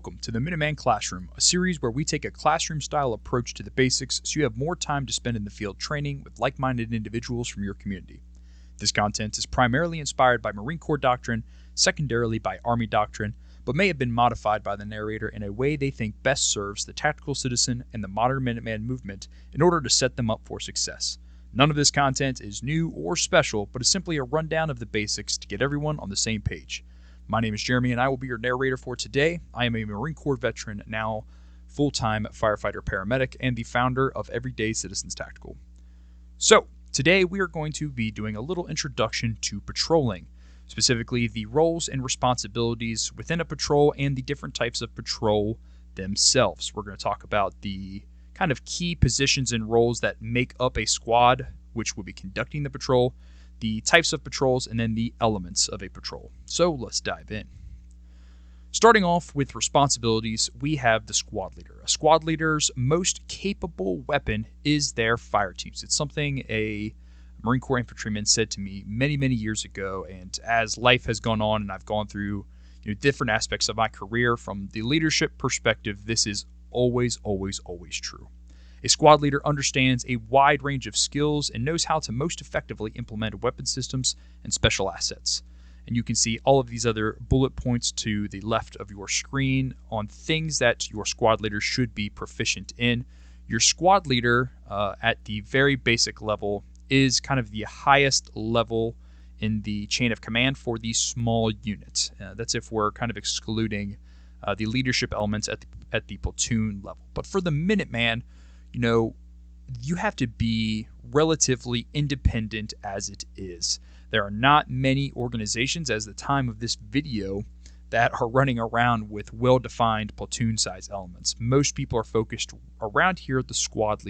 Welcome to the Minuteman Classroom, a series where we take a classroom-style approach to the basics so you have more time to spend in the field training with like-minded individuals from your community. This content is primarily inspired by Marine Corps doctrine, secondarily by Army doctrine, but may have been modified by the narrator in a way they think best serves the tactical citizen and the modern Minuteman movement in order to set them up for success. None of this content is new or special, but is simply a rundown of the basics to get everyone on the same page. My name is Jeremy, and I will be your narrator for today. I am a Marine Corps veteran, now full-time firefighter paramedic, and the founder of Everyday Citizens Tactical. So, today we are going to be doing a little introduction to patrolling, specifically the roles and responsibilities within a patrol and the different types of patrol themselves. We're going to talk about the kind of key positions and roles that make up a squad, which will be conducting the patrol, the types of patrols, and then the elements of a patrol. So let's dive in. Starting off with responsibilities, we have the squad leader. A squad leader's most capable weapon is their fire teams. It's something a Marine Corps infantryman said to me many, many years ago, and as life has gone on and I've gone through different aspects of my career, from the leadership perspective, this is always true. A squad leader understands a wide range of skills and knows how to most effectively implement weapon systems and special assets. And you can see all of these other bullet points to the left of your screen on things that your squad leader should be proficient in. Your squad leader, at the very basic level, is kind of the highest level in the chain of command for the small unit. That's if we're kind of excluding the leadership elements at the platoon level. But for the Minuteman, you have to be relatively independent as it is. There are not many organizations, as the time of this video, that are running around with well-defined platoon size elements. Most people are focused around here at the squad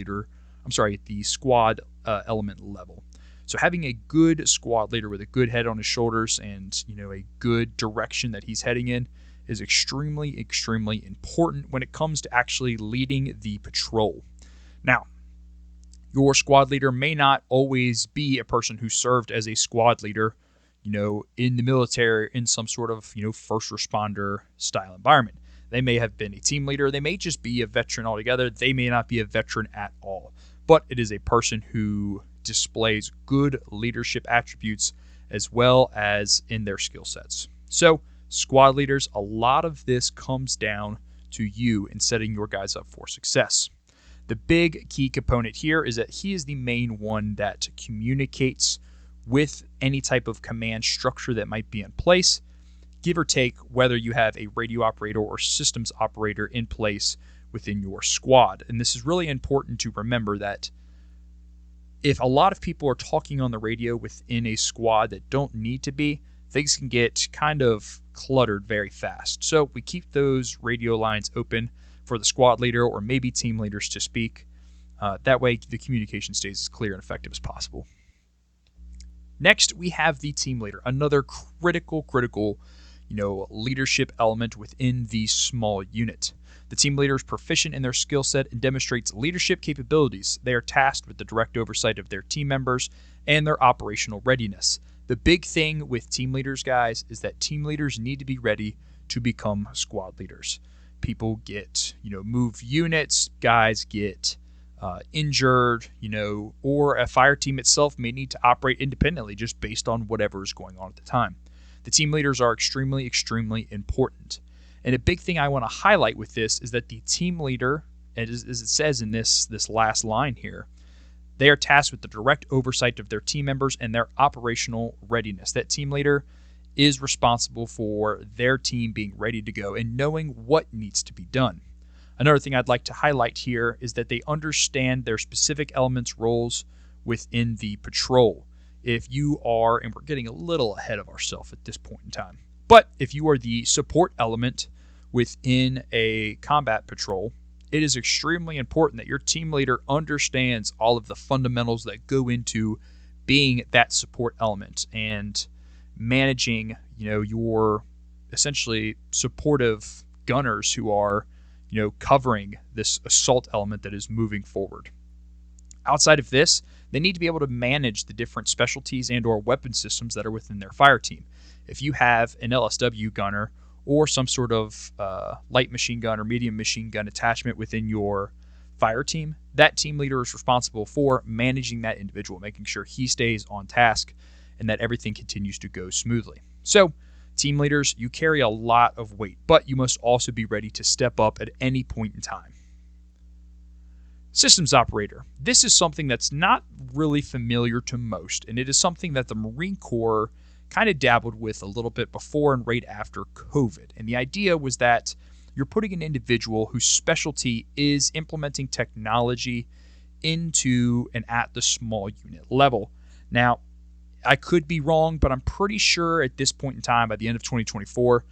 element level. So having a good squad leader with a good head on his shoulders and a good direction that he's heading in is extremely important when it comes to actually leading the patrol. Now, your squad leader may not always be a person who served as a squad leader, in the military, in some sort of, first responder style environment. They may have been a team leader. They may just be a veteran altogether. They may not be a veteran at all. But it is a person who displays good leadership attributes as well as in their skill sets. So, squad leaders, a lot of this comes down to you in setting your guys up for success. The big key component here is that he is the main one that communicates with any type of command structure that might be in place, give or take whether you have a radio operator or systems operator in place within your squad. And this is really important to remember, that if a lot of people are talking on the radio within a squad that don't need to be, things can get kind of cluttered very fast. So we keep those radio lines open for the squad leader or maybe team leaders to speak. That way the communication stays as clear and effective as possible. Next, we have the team leader, another critical leadership element within the small unit. The team leader is proficient in their skill set and demonstrates leadership capabilities. They are tasked with the direct oversight of their team members and their operational readiness. The big thing with team leaders, guys, is that team leaders need to be ready to become squad leaders. People get, move units, guys get injured, or a fire team itself may need to operate independently just based on whatever is going on at the time. The team leaders are extremely important. And a big thing I want to highlight with this is that the team leader, as it says in this last line here, they are tasked with the direct oversight of their team members and their operational readiness. That team leader is responsible for their team being ready to go and knowing what needs to be done. Another thing I'd like to highlight here is that they understand their specific elements' roles within the patrol. If you are, and we're getting a little ahead of ourselves at this point in time, but if you are the support element within a combat patrol, it is extremely important that your team leader understands all of the fundamentals that go into being that support element and managing, your essentially supportive gunners who are, covering this assault element that is moving forward. Outside of this, they need to be able to manage the different specialties and or weapon systems that are within their fire team. If you have an LSW gunner or some sort of light machine gun or medium machine gun attachment within your fire team, that team leader is responsible for managing that individual, making sure he stays on task and that everything continues to go smoothly. So, team leaders, you carry a lot of weight, but you must also be ready to step up at any point in time. Systems operator. This is something that's not really familiar to most, and it is something that the Marine Corps kind of dabbled with a little bit before and right after COVID. And the idea was that you're putting an individual whose specialty is implementing technology into and at the small unit level. Now, I could be wrong, but I'm pretty sure at this point in time, by the end of 2024,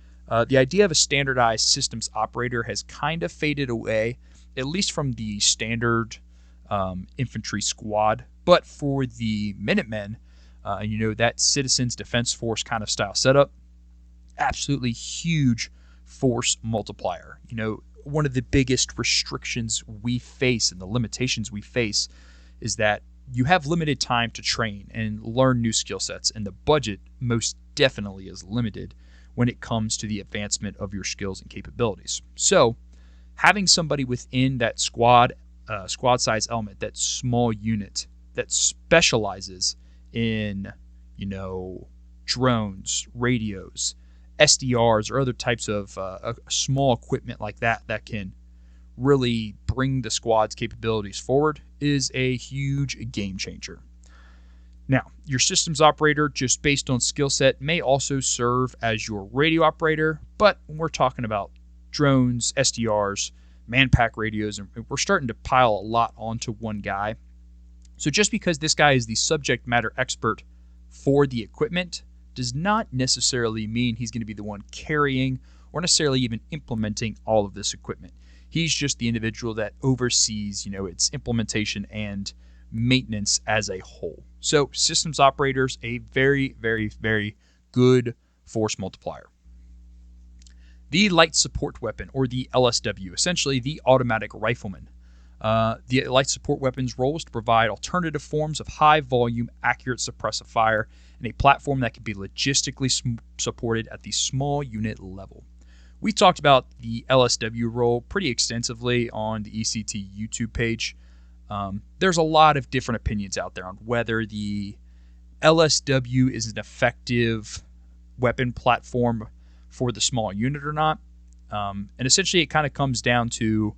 the idea of a standardized systems operator has kind of faded away, at least from the standard infantry squad. But for the Minutemen, that Citizens Defense Force kind of style setup, absolutely huge force multiplier. One of the biggest restrictions we face and the limitations we face is that you have limited time to train and learn new skill sets, and the budget most definitely is limited when it comes to the advancement of your skills and capabilities. So, having somebody within that squad size element, that small unit that specializes in, drones, radios, SDRs, or other types of small equipment like that can really bring the squad's capabilities forward is a huge game changer. Now, your systems operator, just based on skill set, may also serve as your radio operator, but when we're talking about drones, SDRs, man-pack radios, and we're starting to pile a lot onto one guy. So just because this guy is the subject matter expert for the equipment does not necessarily mean he's going to be the one carrying or necessarily even implementing all of this equipment. He's just the individual that oversees, its implementation and maintenance as a whole. So systems operators, a very, very, very good force multiplier. The light support weapon, or the LSW, essentially the automatic rifleman. The light support weapon's role is to provide alternative forms of high-volume, accurate suppressive fire and a platform that can be logistically supported at the small unit level. We talked about the LSW role pretty extensively on the ECT YouTube page. There's a lot of different opinions out there on whether the LSW is an effective weapon platform for the small unit or not. And essentially it kind of comes down to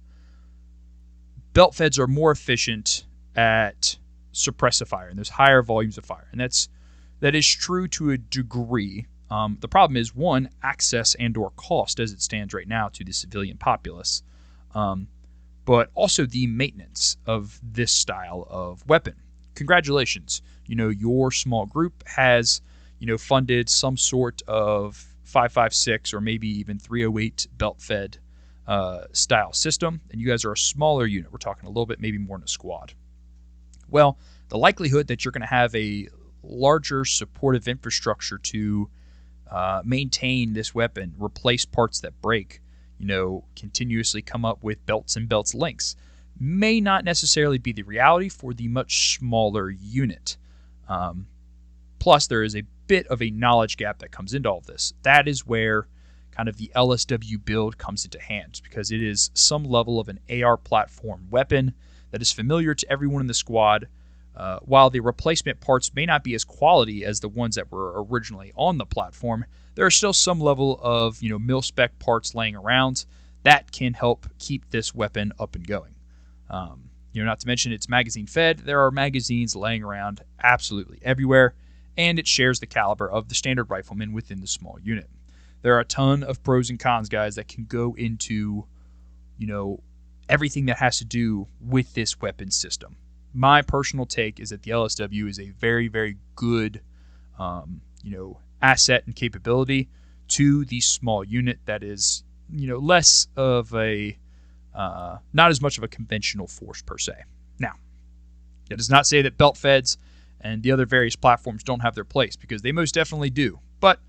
belt feds are more efficient at suppressive fire, and there's higher volumes of fire. And that is true to a degree. The problem is, one, access and or cost as it stands right now to the civilian populace, but also the maintenance of this style of weapon. Congratulations. Your small group has, funded some sort of 5.56 or maybe even 308 belt-fed style system, and you guys are a smaller unit. We're talking a little bit maybe more in a squad. Well, the likelihood that you're going to have a larger supportive infrastructure to maintain this weapon, replace parts that break, continuously come up with belts and belts links, may not necessarily be the reality for the much smaller unit. Plus, there is a bit of a knowledge gap that comes into all of this. That is where kind of the LSW build comes into hands, because it is some level of an AR platform weapon that is familiar to everyone in the squad. While the replacement parts may not be as quality as the ones that were originally on the platform, there are still some level of mil-spec parts laying around that can help keep this weapon up and going. Not to mention it's magazine fed. There are magazines laying around absolutely everywhere, and it shares the caliber of the standard rifleman within the small unit. There are a ton of pros and cons, guys, that can go into everything that has to do with this weapon system. My personal take is that the LSW is a very, very good, asset and capability to the small unit that is, less of a, not as much of a conventional force per se. Now, that does not say that belt feds and the other various platforms don't have their place, because they most definitely do. But,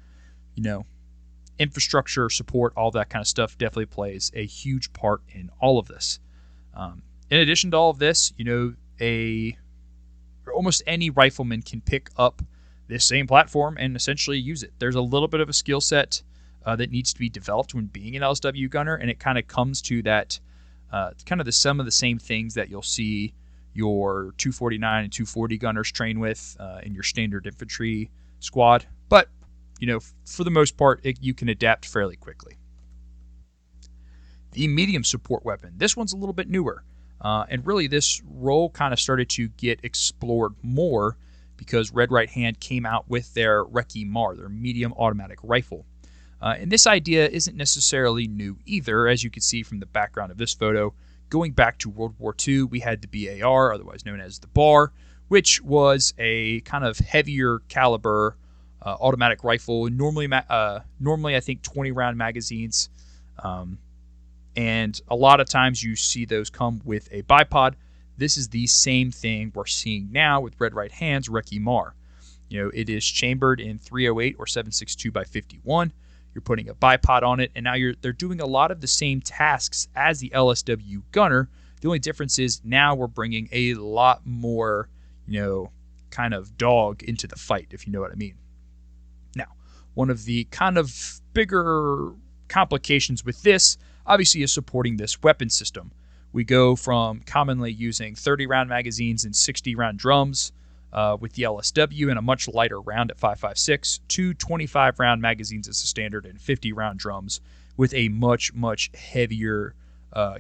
infrastructure, support, all that kind of stuff definitely plays a huge part in all of this. In addition to all of this, almost any rifleman can pick up this same platform and essentially use it. There's a little bit of a skill set that needs to be developed when being an LSW gunner, and it kind of comes to that kind of some of the same things that you'll see your 249 and 240 gunners train with in your standard infantry squad. But, for the most part, you can adapt fairly quickly. The medium support weapon. This one's a little bit newer. And really, this role kind of started to get explored more because Red Right Hand came out with their Reconnaissance, their medium automatic rifle. And this idea isn't necessarily new either, as you can see from the background of this photo. Going back to World War II, we had the BAR, otherwise known as the BAR, which was a kind of heavier caliber automatic rifle. Normally I think 20-round magazines. And a lot of times you see those come with a bipod. This is the same thing we're seeing now with Red Right Hand's Reconnaissance. It is chambered in 308 or 7.62 by 51. You're putting a bipod on it, and now they're doing a lot of the same tasks as the LSW gunner. The only difference is now we're bringing a lot more, kind of dog into the fight, if you know what I mean. Now, one of the kind of bigger complications with this, obviously, is supporting this weapon system. We go from commonly using 30-round magazines and 60-round drums with the LSW and a much lighter round at 5.56 to 25-round magazines as a standard and 50-round drums with a much, much heavier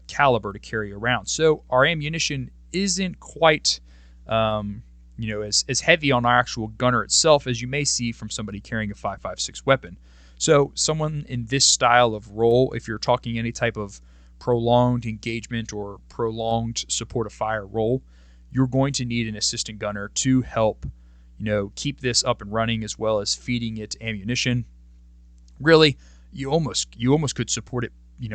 caliber to carry around. So our ammunition isn't quite as heavy on our actual gunner itself as you may see from somebody carrying a 5.56 weapon. So someone in this style of role, if you're talking any type of prolonged engagement or prolonged support of fire role, you're going to need an assistant gunner to help, keep this up and running as well as feeding it ammunition. Really, you almost could support it,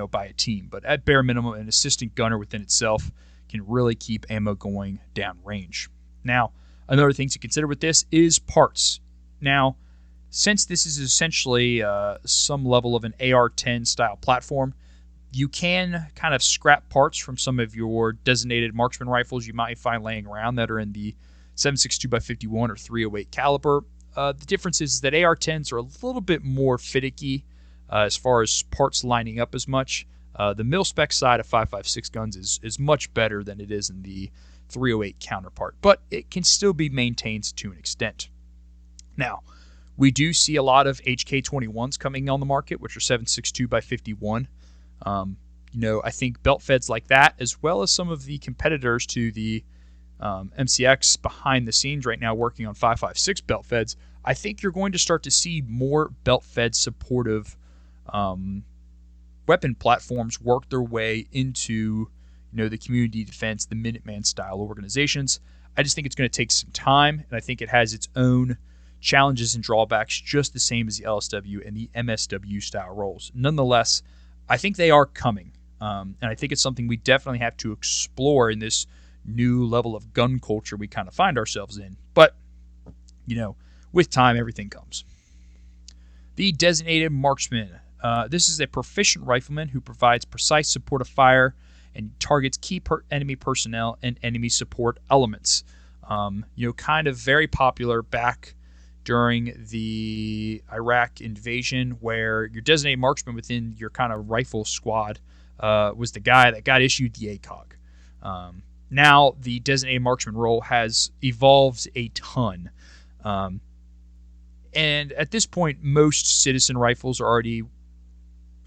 by a team, but at bare minimum, an assistant gunner within itself can really keep ammo going downrange. Now, another thing to consider with this is parts. Now, since this is essentially some level of an AR-10 style platform, you can kind of scrap parts from some of your designated marksman rifles you might find laying around that are in the 7.62 by 51 or 308 caliber. The difference is that AR-10s are a little bit more finicky as far as parts lining up as much. The mil-spec side of 5.56 guns is much better than it is in the 308 counterpart, but it can still be maintained to an extent. Now, we do see a lot of HK21s coming on the market, which are 7.62 by 51. I think belt feds like that, as well as some of the competitors to the MCX behind the scenes right now working on 5.56 belt feds, I think you're going to start to see more belt fed supportive weapon platforms work their way into the community defense, the Minuteman style organizations. I just think it's going to take some time, and I think it has its own challenges and drawbacks just the same as the LSW and the MSW style roles. Nonetheless, I think they are coming, and I think it's something we definitely have to explore in this new level of gun culture we kind of find ourselves in. But, with time, everything comes. The designated marksman. This is a proficient rifleman who provides precise support of fire and targets key enemy personnel and enemy support elements. Kind of very popular back during the Iraq invasion, where your designated marksman within your kind of rifle squad was the guy that got issued the ACOG. Now the designated marksman role has evolved a ton. And at this point, most citizen rifles are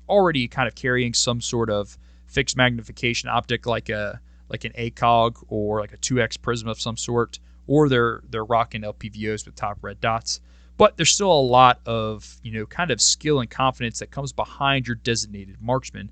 already kind of carrying some sort of fixed magnification optic, like an ACOG or like a 2x prism of some sort, or they're rocking LPVOs with top red dots. But there's still a lot of kind of skill and confidence that comes behind your designated marksman,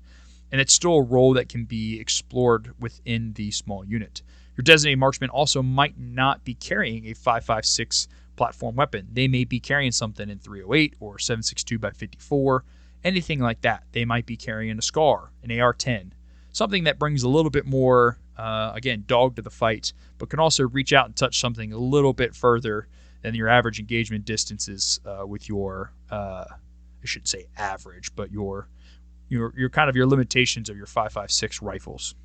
and it's still a role that can be explored within the small unit. Your designated marksman also might not be carrying a 5.56 platform weapon. They may be carrying something in 308 or 7.62 by 54, anything like that. They might be carrying a SCAR, an AR-10, something that brings a little bit more, again, dog to the fight, but can also reach out and touch something a little bit further than your average engagement distances with your, I shouldn't say average, but your kind of your limitations of your 5.56 rifles.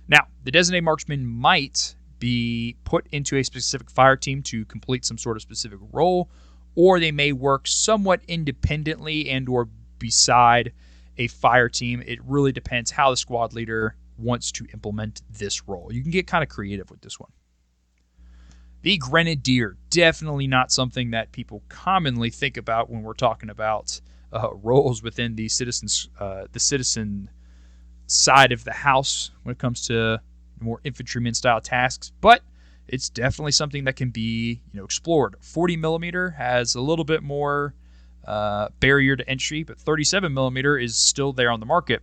Now, the designated marksman might be put into a specific fire team to complete some sort of specific role, or they may work somewhat independently and or beside a fire team. It really depends how the squad leader wants to implement this role. You can get kind of creative with this one. The Grenadier, definitely not something that people commonly think about when we're talking about roles within the citizen side of the house when it comes to more infantryman style tasks, but it's definitely something that can be explored. 40 millimeter has a little bit more barrier to entry, but 37 millimeter is still there on the market,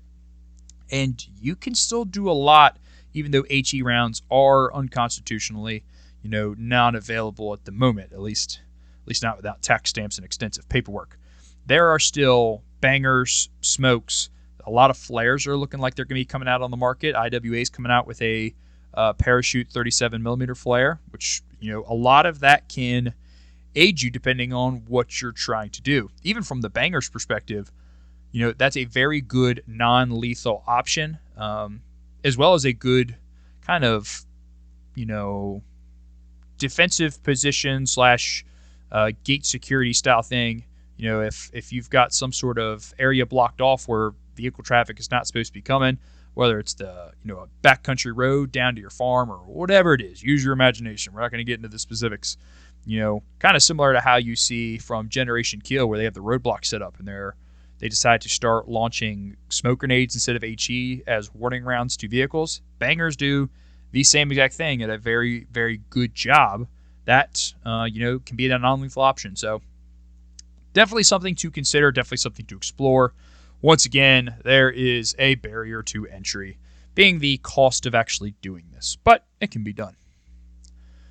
and you can still do a lot even though HE rounds are unconstitutionally not available at the moment, at least not without tax stamps and extensive paperwork. There are still bangers, smokes. A lot of flares are looking like they're going to be coming out on the market. IWA is coming out with a parachute 37 millimeter flare, which a lot of that can aid you depending on what you're trying to do. Even from the bangers perspective, that's a very good non-lethal option, as well as a good kind of defensive position / gate security style thing. If you've got some sort of area blocked off where vehicle traffic is not supposed to be coming, whether it's the a backcountry road down to your farm or whatever it is, use your imagination. We're not going to get into the specifics. Kind of similar to how you see from Generation Kill, where they have the roadblock set up and they decide to start launching smoke grenades instead of HE as warning rounds to vehicles. Bangers do the same exact thing at a very, very good job. That can be a non-lethal option. So definitely something to consider, definitely something to explore. Once again, there is a barrier to entry, being the cost of actually doing this, but it can be done.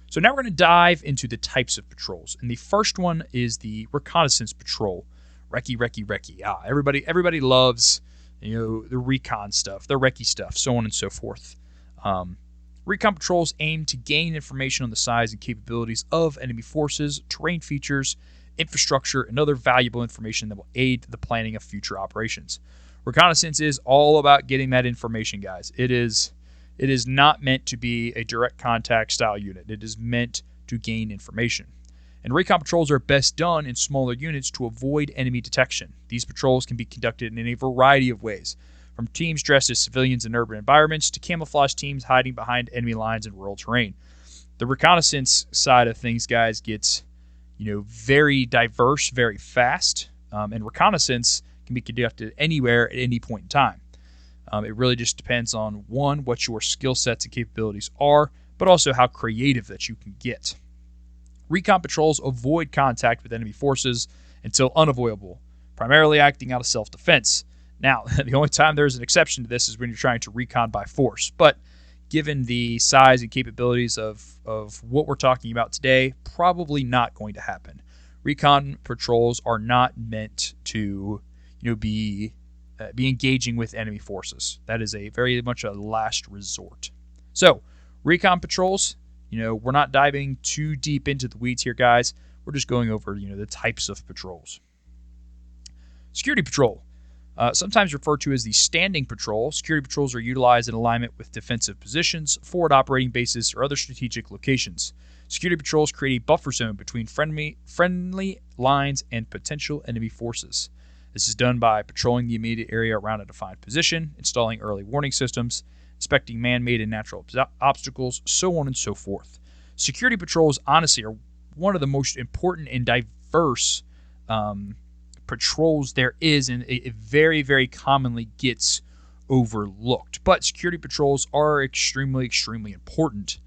So now we're going to dive into the types of patrols, and the first one is the Reconnaissance Patrol. Recce. Everybody loves the recon stuff, the recce stuff, so on and so forth. Recon patrols aim to gain information on the size and capabilities of enemy forces, terrain features, infrastructure, and other valuable information that will aid the planning of future operations. Reconnaissance is all about getting that information, guys. It is not meant to be a direct contact style unit. It is meant to gain information. And recon patrols are best done in smaller units to avoid enemy detection. These patrols can be conducted in a variety of ways, from teams dressed as civilians in urban environments to camouflage teams hiding behind enemy lines in rural terrain. The reconnaissance side of things, guys, gets very diverse, very fast, and reconnaissance can be conducted anywhere at any point in time. It really just depends on, one, what your skill sets and capabilities are, but also how creative that you can get. Recon patrols avoid contact with enemy forces until unavoidable, primarily acting out of self-defense. Now, the only time there's an exception to this is when you're trying to recon by force, but given the size and capabilities of what we're talking about today, probably not going to happen. Recon patrols are not meant to be engaging with enemy forces. That is a very much a last resort. So, recon patrols, we're not diving too deep into the weeds here, guys. We're just going over, the types of patrols. Security patrol. Sometimes referred to as the standing patrol, security patrols are utilized in alignment with defensive positions, forward operating bases, or other strategic locations. Security patrols create a buffer zone between friendly lines and potential enemy forces. This is done by patrolling the immediate area around a defined position, installing early warning systems, inspecting man-made and natural obstacles, so on and so forth. Security patrols, honestly, are one of the most important and diverse patrols there is, and it very, very commonly gets overlooked. But security patrols are extremely, extremely important.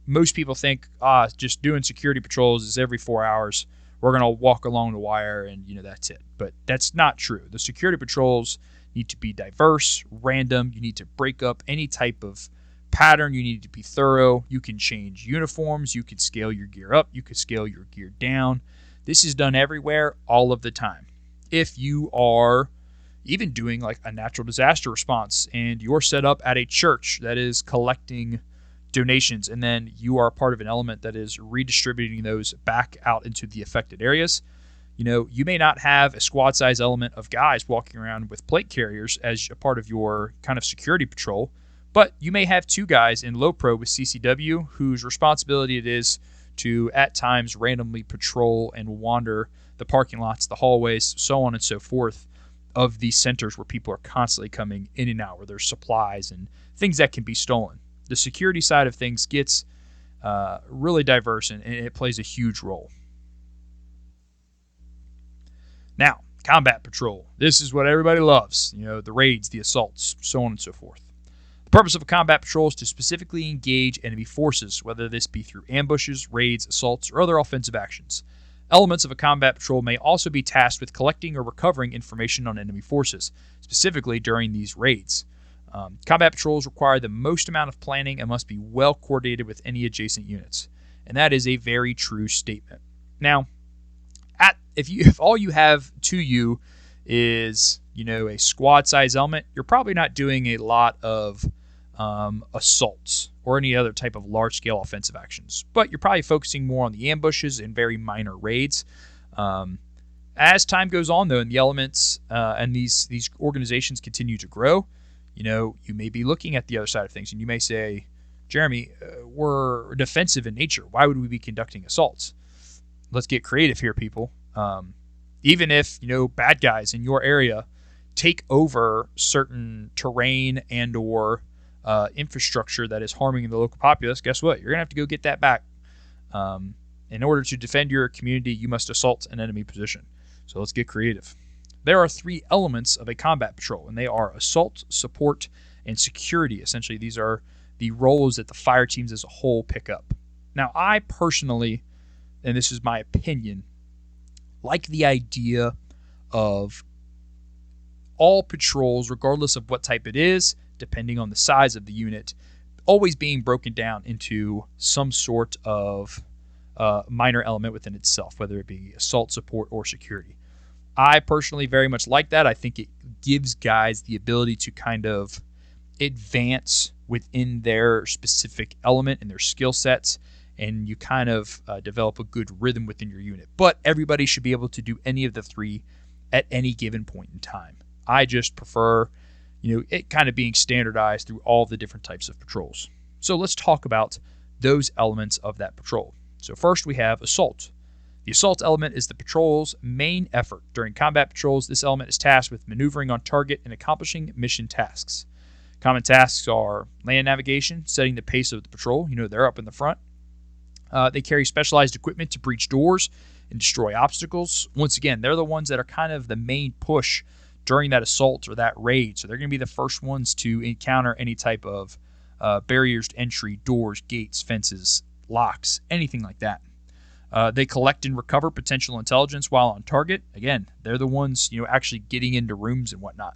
Most people think, just doing security patrols is every 4 hours. We're going to walk along the wire and, that's it. But that's not true. The security patrols need to be diverse, random. You need to break up any type of pattern. You need to be thorough. You can change uniforms. You could scale your gear up. You could scale your gear down. This is done everywhere, all of the time. If you are even doing like a natural disaster response and you're set up at a church that is collecting donations, and then you are part of an element that is redistributing those back out into the affected areas, you may not have a squad size element of guys walking around with plate carriers as a part of your kind of security patrol, but you may have 2 guys in low pro with CCW whose responsibility it is to, at times, randomly patrol and wander the parking lots, the hallways, so on and so forth, of these centers where people are constantly coming in and out, where there's supplies and things that can be stolen. The security side of things gets really diverse, and it plays a huge role. Now, combat patrol. This is what everybody loves. The raids, the assaults, so on and so forth. The purpose of a combat patrol is to specifically engage enemy forces, whether this be through ambushes, raids, assaults, or other offensive actions. Elements of a combat patrol may also be tasked with collecting or recovering information on enemy forces, specifically during these raids. Combat patrols require the most amount of planning and must be well coordinated with any adjacent units. And that is a very true statement. Now, if all you have to you is a squad size element, you're probably not doing a lot of assaults or any other type of large scale offensive actions, but you're probably focusing more on the ambushes and very minor raids. As time goes on, though, and the elements and these organizations continue to grow, you may be looking at the other side of things, and you may say, Jeremy, we're defensive in nature. Why would we be conducting assaults? Let's get creative here, people. Even if bad guys in your area take over certain terrain and or infrastructure that is harming the local populace, guess what? You're gonna have to go get that back. In order to defend your community, you must assault an enemy position. So let's get creative. There are 3 elements of a combat patrol, and they are assault, support, and security. Essentially, these are the roles that the fire teams as a whole pick up. Now, I personally, and this is my opinion, like the idea of all patrols, regardless of what type it is, depending on the size of the unit, always being broken down into some sort of minor element within itself, whether it be assault, support, or security. I personally very much like that. I think it gives guys the ability to kind of advance within their specific element and their skill sets, and you kind of develop a good rhythm within your unit. But everybody should be able to do any of the 3 at any given point in time. I just prefer, it kind of being standardized through all the different types of patrols. So let's talk about those elements of that patrol. So first we have assault. The assault element is the patrol's main effort. During combat patrols, this element is tasked with maneuvering on target and accomplishing mission tasks. Common tasks are land navigation, setting the pace of the patrol. They're up in the front. They carry specialized equipment to breach doors and destroy obstacles. Once again, they're the ones that are kind of the main push during that assault or that raid. So they're going to be the first ones to encounter any type of barriers to entry, doors, gates, fences, locks, anything like that. They collect and recover potential intelligence while on target. Again, they're the ones actually getting into rooms and whatnot.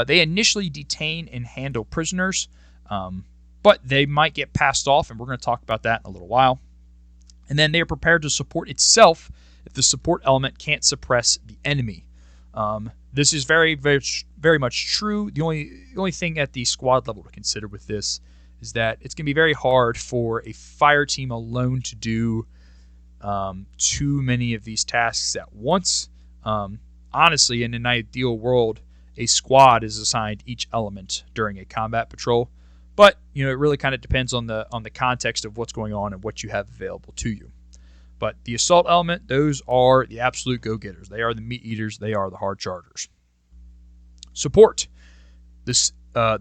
They initially detain and handle prisoners, but they might get passed off, and we're going to talk about that in a little while. And then they are prepared to support itself if the support element can't suppress the enemy. This is very, very, very much true. The only thing at the squad level to consider with this is that it's going to be very hard for a fire team alone to do too many of these tasks at once. Honestly, in an ideal world, a squad is assigned each element during a combat patrol, but it really kind of depends on the context of what's going on and what you have available to you. But the assault element, those are the absolute go-getters. They are the meat eaters. They are the hard chargers. Support. The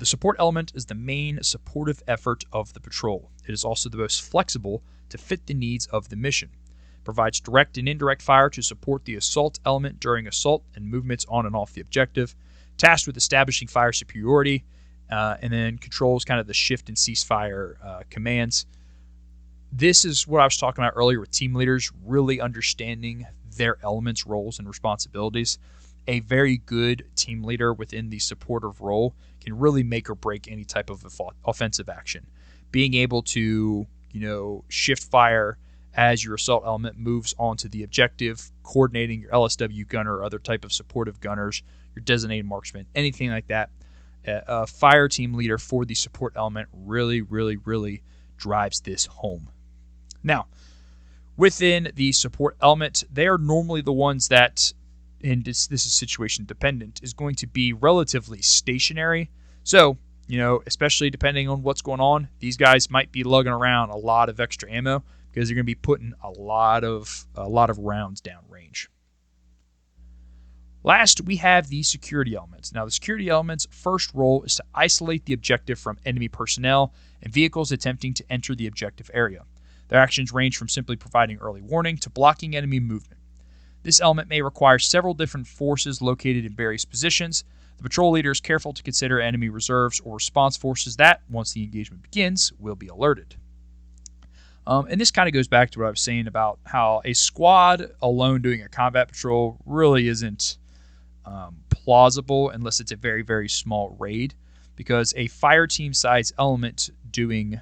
support element is the main supportive effort of the patrol. It is also the most flexible to fit the needs of the mission. It provides direct and indirect fire to support the assault element during assault and movements on and off the objective. Tasked with establishing fire superiority, and then controls kind of the shift and ceasefire commands. This is what I was talking about earlier with team leaders, really understanding their elements, roles, and responsibilities. A very good team leader within the supportive role can really make or break any type of offensive action. Being able to, shift fire as your assault element moves onto the objective, coordinating your LSW gunner or other type of supportive gunners, your designated marksman, anything like that. A fire team leader for the support element really, really, really drives this home. Now, within the support element, they are normally the ones that, and this is situation dependent, is going to be relatively stationary. So especially depending on what's going on, these guys might be lugging around a lot of extra ammo because you're going to be putting a lot of rounds downrange. Last, we have the security elements. Now, the security elements' first role is to isolate the objective from enemy personnel and vehicles attempting to enter the objective area. Their actions range from simply providing early warning to blocking enemy movement. This element may require several different forces located in various positions. The patrol leader is careful to consider enemy reserves or response forces that, once the engagement begins, will be alerted. And this kind of goes back to what I was saying about how a squad alone doing a combat patrol really isn't plausible unless it's a very, very small raid, because a fire team size element doing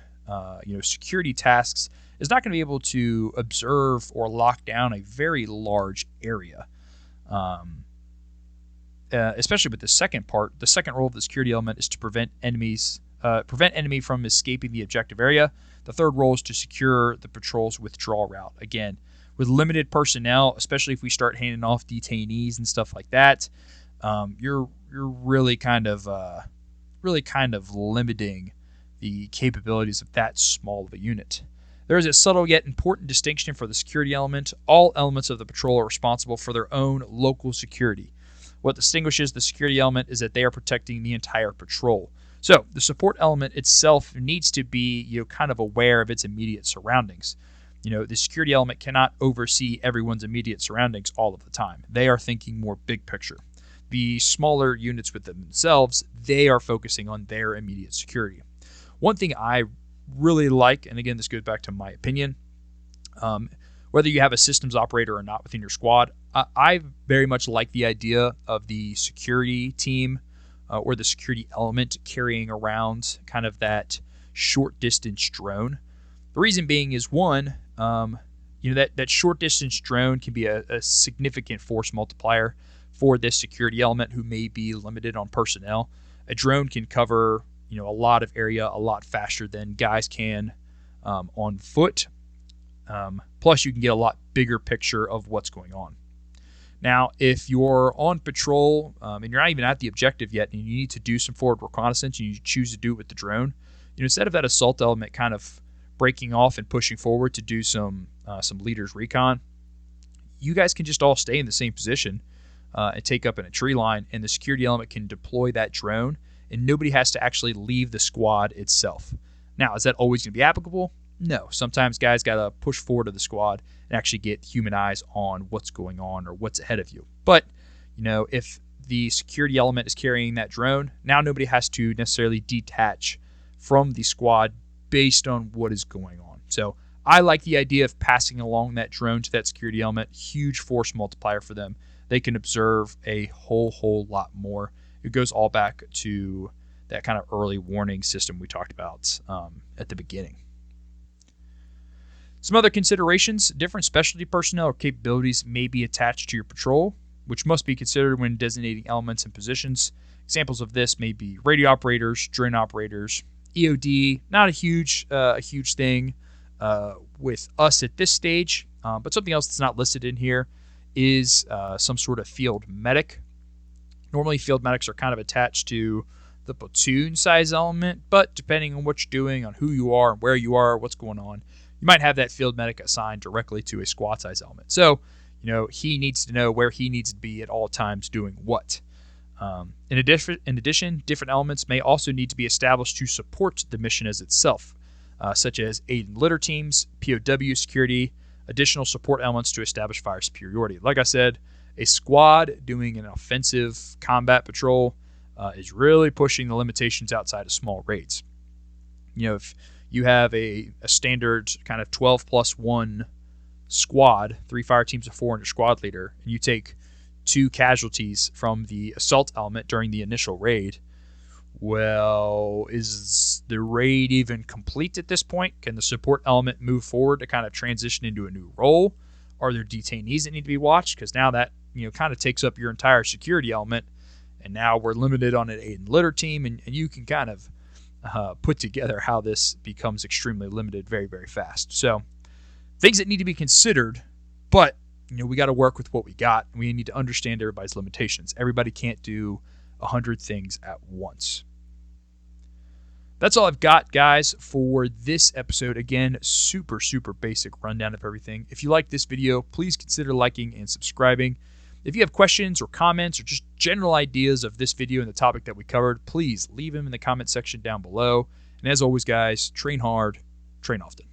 security tasks is not going to be able to observe or lock down a very large area. Especially with the second part, the second role of the security element is to prevent enemy from escaping the objective area. The third role is to secure the patrol's withdrawal route. Again, with limited personnel, especially if we start handing off detainees and stuff like that, you're really kind of limiting the capabilities of that small of a unit. There is a subtle yet important distinction for the security element. All elements of the patrol are responsible for their own local security. What distinguishes the security element is that they are protecting the entire patrol. So the support element itself needs to be kind of aware of its immediate surroundings. The security element cannot oversee everyone's immediate surroundings all of the time. They are thinking more big picture. The smaller units with themselves, they are focusing on their immediate security. One thing I really like, and again, this goes back to my opinion, whether you have a systems operator or not within your squad, I very much like the idea of the security team or the security element carrying around kind of that short distance drone. The reason being is one, that short distance drone can be a significant force multiplier for this security element who may be limited on personnel. A drone can cover a lot of area a lot faster than guys can on foot. Plus, you can get a lot bigger picture of what's going on. Now, if you're on patrol and you're not even at the objective yet and you need to do some forward reconnaissance and you choose to do it with the drone, instead of that assault element kind of breaking off and pushing forward to do some leader's recon, you guys can just all stay in the same position and take up in a tree line, and the security element can deploy that drone, and nobody has to actually leave the squad itself. Now, is that always going to be applicable? No. Sometimes guys got to push forward to the squad and actually get human eyes on what's going on or what's ahead of you. But, if the security element is carrying that drone, now nobody has to necessarily detach from the squad based on what is going on. So I like the idea of passing along that drone to that security element. Huge force multiplier for them. They can observe a whole lot more. It goes all back to that kind of early warning system we talked about at the beginning. Some other considerations: different specialty personnel or capabilities may be attached to your patrol, which must be considered when designating elements and positions. Examples of this may be radio operators, drone operators, EOD. Not a huge thing with us at this stage, but something else that's not listed in here is some sort of field medic. Normally, field medics are kind of attached to the platoon size element, but depending on what you're doing, on who you are, and where you are, what's going on, you might have that field medic assigned directly to a squad size element. So, he needs to know where he needs to be at all times doing what. In addition, different elements may also need to be established to support the mission as itself, such as aid and litter teams, POW security, additional support elements to establish fire superiority. Like I said, a squad doing an offensive combat patrol is really pushing the limitations outside of small raids. If you have a standard kind of 12+1 squad, 3 fire teams of 4 and your squad leader, and you take 2 casualties from the assault element during the initial raid, well, is the raid even complete at this point? Can the support element move forward to kind of transition into a new role? Are there detainees that need to be watched? Because now that kind of takes up your entire security element, and now we're limited on an aid and litter team, and you can kind of put together how this becomes extremely limited very, very fast. So things that need to be considered, but we got to work with what we got. We need to understand everybody's limitations. Everybody can't do 100 things at once. That's all I've got, guys, for this episode. Again, super basic rundown of everything. If you like this video, please consider liking and subscribing. If you have questions or comments or just general ideas of this video and the topic that we covered, please leave them in the comment section down below. And as always, guys, train hard, train often.